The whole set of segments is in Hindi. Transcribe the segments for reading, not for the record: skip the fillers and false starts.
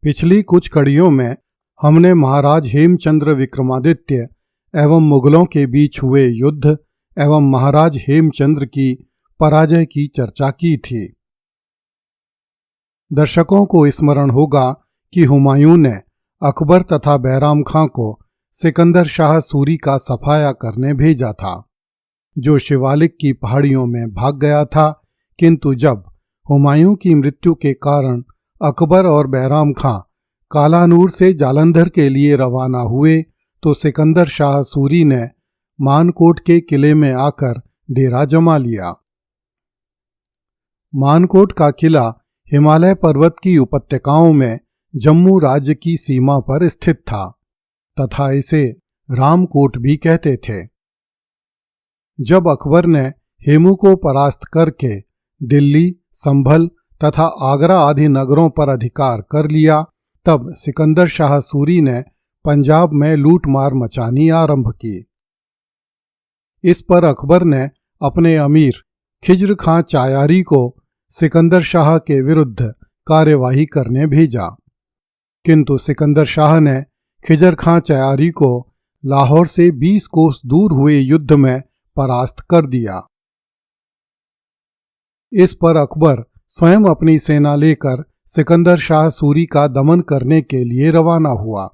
पिछली कुछ कड़ियों में हमने महाराज हेमचंद्र विक्रमादित्य एवं मुगलों के बीच हुए युद्ध एवं महाराज हेमचंद्र की पराजय की चर्चा की थी। दर्शकों को स्मरण होगा कि हुमायूं ने अकबर तथा बैराम खां को सिकंदर शाह सूरी का सफाया करने भेजा था, जो शिवालिक की पहाड़ियों में भाग गया था। किंतु जब हुमायूं की मृत्यु के कारण अकबर और बैराम खां कालानूर से जालंधर के लिए रवाना हुए तो सिकंदर शाह सूरी ने मानकोट के किले में आकर डेरा जमा लिया। मानकोट का किला हिमालय पर्वत की उपत्यकाओं में जम्मू राज्य की सीमा पर स्थित था तथा इसे रामकोट भी कहते थे। जब अकबर ने हेमू को परास्त करके दिल्ली, संभल तथा आगरा आदि नगरों पर अधिकार कर लिया, तब सिकंदर शाह सूरी ने पंजाब में लूटमार मचानी आरंभ की। इस पर अकबर ने अपने अमीर खिज्र खां चायारी को सिकंदर शाह के विरुद्ध कार्यवाही करने भेजा, किंतु सिकंदर शाह ने खिज्र खां चायारी को लाहौर से 20 कोस दूर हुए युद्ध में परास्त कर दिया। इस पर अकबर स्वयं अपनी सेना लेकर सिकंदर शाह सूरी का दमन करने के लिए रवाना हुआ।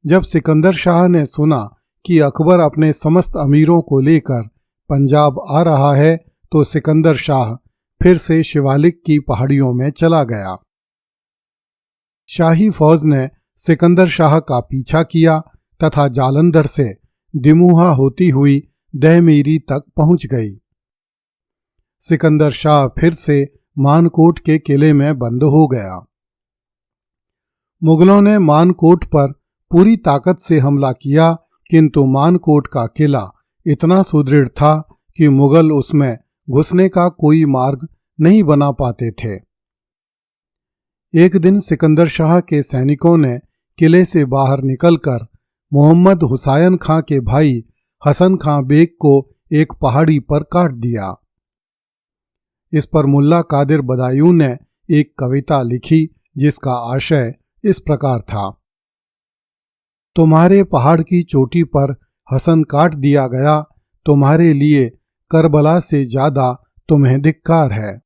जब सिकंदर शाह ने सुना कि अकबर अपने समस्त अमीरों को लेकर पंजाब आ रहा है तो सिकंदर शाह फिर से शिवालिक की पहाड़ियों में चला गया। शाही फौज ने सिकंदर शाह का पीछा किया तथा जालंधर से दिमुहा होती हुई दहमीरी तक पहुंच गई। सिकंदर शाह फिर से मानकोट के किले में बंद हो गया। मुगलों ने मानकोट पर पूरी ताकत से हमला किया, किंतु मानकोट का किला इतना सुदृढ़ था कि मुगल उसमें घुसने का कोई मार्ग नहीं बना पाते थे। एक दिन सिकंदर शाह के सैनिकों ने किले से बाहर निकलकर मोहम्मद हुसायन खां के भाई हसन खां बेग को एक पहाड़ी पर काट दिया। इस पर मुल्ला कादिर बदायूं ने एक कविता लिखी जिसका आशय इस प्रकार था। तुम्हारे पहाड़ की चोटी पर हसन काट दिया गया, तुम्हारे लिए करबला से ज्यादा तुम्हें धिक्कार है।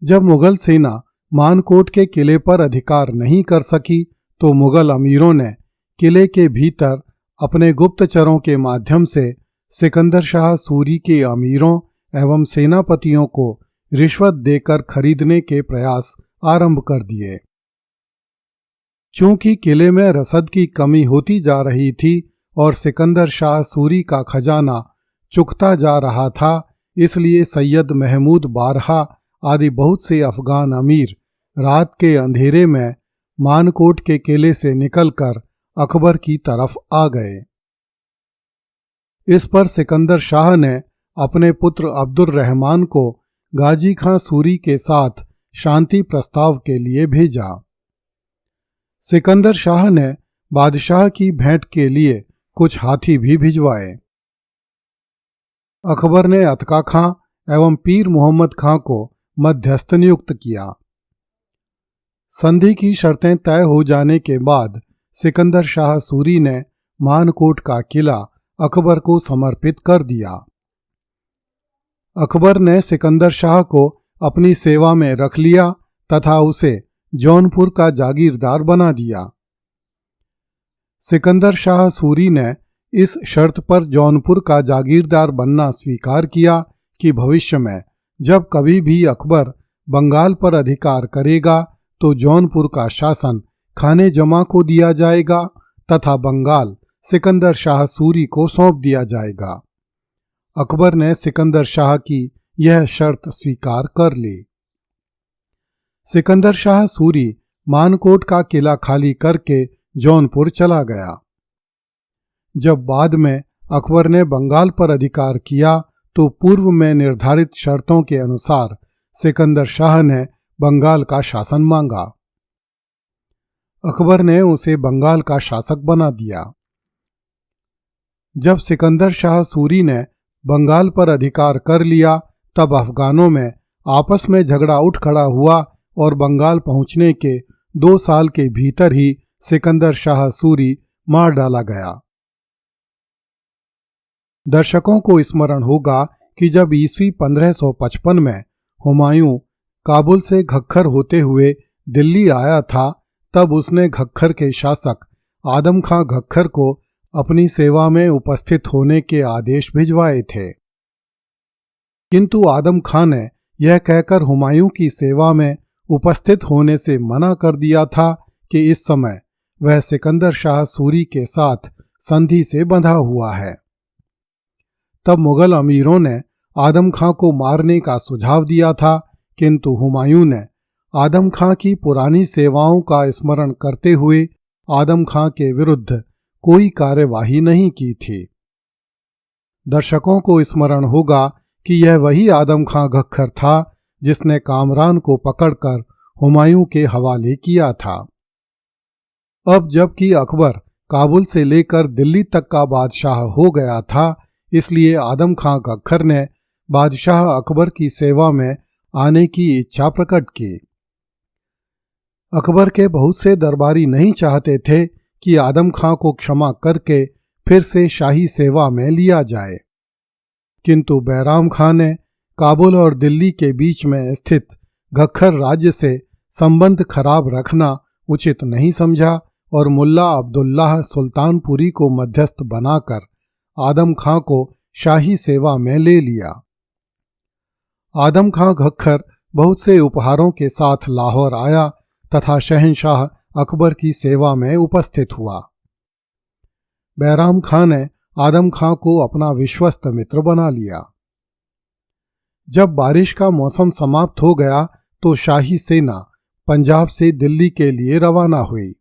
जब मुगल सेना मानकोट के किले पर अधिकार नहीं कर सकी तो मुगल अमीरों ने किले के भीतर अपने गुप्तचरों के माध्यम से सिकंदर शाह सूरी के अमीरों एवं सेनापतियों को रिश्वत देकर खरीदने के प्रयास आरंभ कर दिए। चूंकि किले में रसद की कमी होती जा रही थी और सिकंदर शाह सूरी का खजाना चुकता जा रहा था, इसलिए सैयद महमूद बारहा आदि बहुत से अफगान अमीर रात के अंधेरे में मानकोट के किले से निकलकर अकबर की तरफ आ गए। इस पर सिकंदर शाह ने अपने पुत्र अब्दुर रहमान को गाजी खां सूरी के साथ शांति प्रस्ताव के लिए भेजा। सिकंदर शाह ने बादशाह की भेंट के लिए कुछ हाथी भी भिजवाए। अकबर ने अतका खां एवं पीर मोहम्मद खां को मध्यस्थ नियुक्त किया। संधि की शर्तें तय हो जाने के बाद सिकंदर शाह सूरी ने मानकोट का किला अकबर को समर्पित कर दिया। अकबर ने सिकंदर शाह को अपनी सेवा में रख लिया तथा उसे जौनपुर का जागीरदार बना दिया। सिकंदर शाह सूरी ने इस शर्त पर जौनपुर का जागीरदार बनना स्वीकार किया कि भविष्य में जब कभी भी अकबर बंगाल पर अधिकार करेगा तो जौनपुर का शासन खाने जमा को दिया जाएगा तथा बंगाल सिकंदर शाह सूरी को सौंप दिया जाएगा। अकबर ने सिकंदर शाह की यह शर्त स्वीकार कर ली। सिकंदर शाह सूरी मानकोट का किला खाली करके जौनपुर चला गया। जब बाद में अकबर ने बंगाल पर अधिकार किया तो पूर्व में निर्धारित शर्तों के अनुसार सिकंदर शाह ने बंगाल का शासन मांगा। अकबर ने उसे बंगाल का शासक बना दिया। जब सिकंदर शाह सूरी ने बंगाल पर अधिकार कर लिया तब अफगानों में आपस में झगड़ा उठ खड़ा हुआ और बंगाल पहुंचने के 2 साल के भीतर ही सिकंदर शाह सूरी मार डाला गया। दर्शकों को स्मरण होगा कि जब ईस्वी 1555 में हुमायूं काबुल से घक्खर होते हुए दिल्ली आया था, तब उसने घक्खर के शासक आदम खां घक्खर को अपनी सेवा में उपस्थित होने के आदेश भिजवाए थे। किंतु आदम खां ने यह कहकर हुमायूं की सेवा में उपस्थित होने से मना कर दिया था कि इस समय वह सिकंदर शाह सूरी के साथ संधि से बंधा हुआ है। तब मुगल अमीरों ने आदम खां को मारने का सुझाव दिया था, किंतु हुमायूं ने आदम खां की पुरानी सेवाओं का स्मरण करते हुए आदम खां के विरुद्ध कोई कार्यवाही नहीं की थी। दर्शकों को स्मरण होगा कि यह वही आदम खां घक्खर था जिसने कामरान को पकड़कर हुमायूं के हवाले किया था। अब जबकि अकबर काबुल से लेकर दिल्ली तक का बादशाह हो गया था, इसलिए आदम खां घक्खर ने बादशाह अकबर की सेवा में आने की इच्छा प्रकट की। अकबर के बहुत से दरबारी नहीं चाहते थे कि आदम खां को क्षमा करके फिर से शाही सेवा में लिया जाए, किंतु बैराम खां ने काबुल और दिल्ली के बीच में स्थित घक्खर राज्य से संबंध खराब रखना उचित नहीं समझा और मुल्ला अब्दुल्लाह सुल्तानपुरी को मध्यस्थ बनाकर आदम खां को शाही सेवा में ले लिया। आदम खां घक्खर बहुत से उपहारों के साथ लाहौर आया तथा शहंशाह अकबर की सेवा में उपस्थित हुआ। बैराम खां ने आदम खां को अपना विश्वस्त मित्र बना लिया। जब बारिश का मौसम समाप्त हो गया तो शाही सेना पंजाब से दिल्ली के लिए रवाना हुई।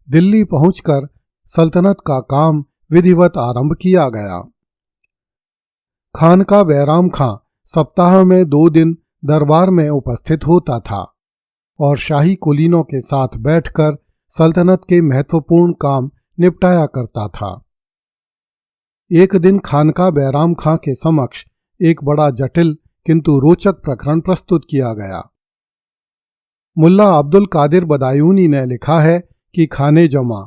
दिल्ली पहुंचकर सल्तनत का काम विधिवत आरंभ किया गया। खानका बैराम खां सप्ताह में 2 दिन दरबार में उपस्थित होता था और शाही कुलीनों के साथ बैठकर सल्तनत के महत्वपूर्ण काम निपटाया करता था। एक दिन खानका बैराम खां के समक्ष एक बड़ा जटिल किंतु रोचक प्रकरण प्रस्तुत किया गया। मुल्ला अब्दुल कादिर बदायूनी ने लिखा है कि खाने जमा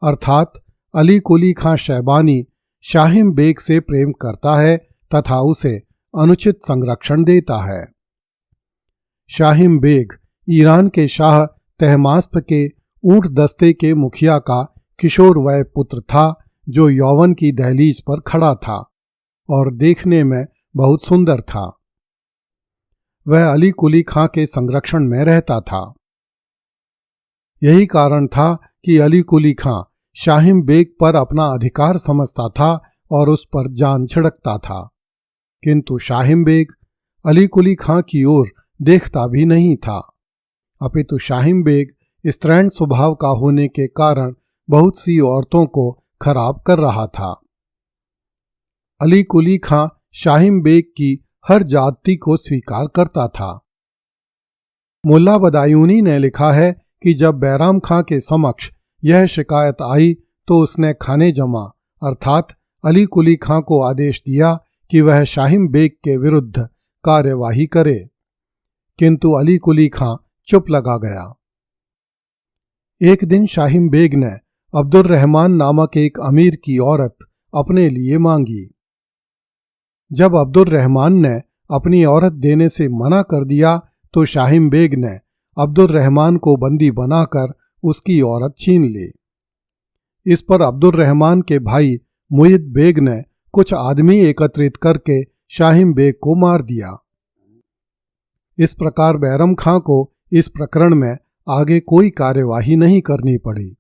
अर्थात अली कुली खां शैबानी शाहिम बेग से प्रेम करता है तथा उसे अनुचित संरक्षण देता है। शाहिम बेग ईरान के शाह तहमास्प के ऊंट दस्ते के मुखिया का किशोर वय पुत्र था, जो यौवन की दहलीज पर खड़ा था और देखने में बहुत सुंदर था। वह अली कुली खां के संरक्षण में रहता था। यही कारण था कि अली कुली खां शाहिम बेग पर अपना अधिकार समझता था और उस पर जान छिड़कता था, किंतु शाहिम बेग अली कुली खां की ओर देखता भी नहीं था, अपितु शाहिम बेग स्त्रैण स्वभाव का होने के कारण बहुत सी औरतों को खराब कर रहा था। अली कुली खां शाहिम बेग की हर जाति को स्वीकार करता था। मुल्ला बदायूनी ने लिखा है कि जब बैराम खां के समक्ष यह शिकायत आई तो उसने खाने जमा अर्थात अली कुली खां को आदेश दिया कि वह शाहिम बेग के विरुद्ध कार्यवाही करे, किंतु अली कुली खां चुप लगा गया। एक दिन शाहिम बेग ने अब्दुल रहमान नामक एक अमीर की औरत अपने लिए मांगी। जब अब्दुल रहमान ने अपनी औरत देने से मना कर दिया तो शाहिम बेग ने अब्दुल रहमान को बंदी बनाकर उसकी औरत छीन ली। इस पर अब्दुल रहमान के भाई मुइद बेग ने कुछ आदमी एकत्रित करके शाहिम बेग को मार दिया। इस प्रकार बैरम खां को इस प्रकरण में आगे कोई कार्यवाही नहीं करनी पड़ी।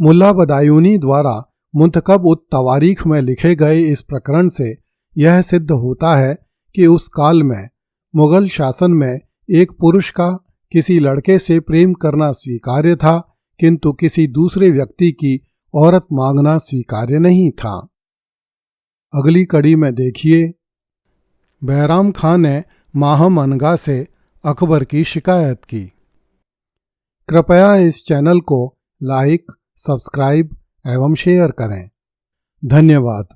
मुल्ला बदायूनी द्वारा मुंतखब उत तवारीख में लिखे गए इस प्रकरण से यह सिद्ध होता है कि उस काल में मुगल शासन में एक पुरुष का किसी लड़के से प्रेम करना स्वीकार्य था, किंतु किसी दूसरे व्यक्ति की औरत मांगना स्वीकार्य नहीं था। अगली कड़ी में देखिए, बैराम खां ने माहम अनगा से अकबर की शिकायत की। कृपया इस चैनल को लाइक, सब्सक्राइब एवं शेयर करें। धन्यवाद।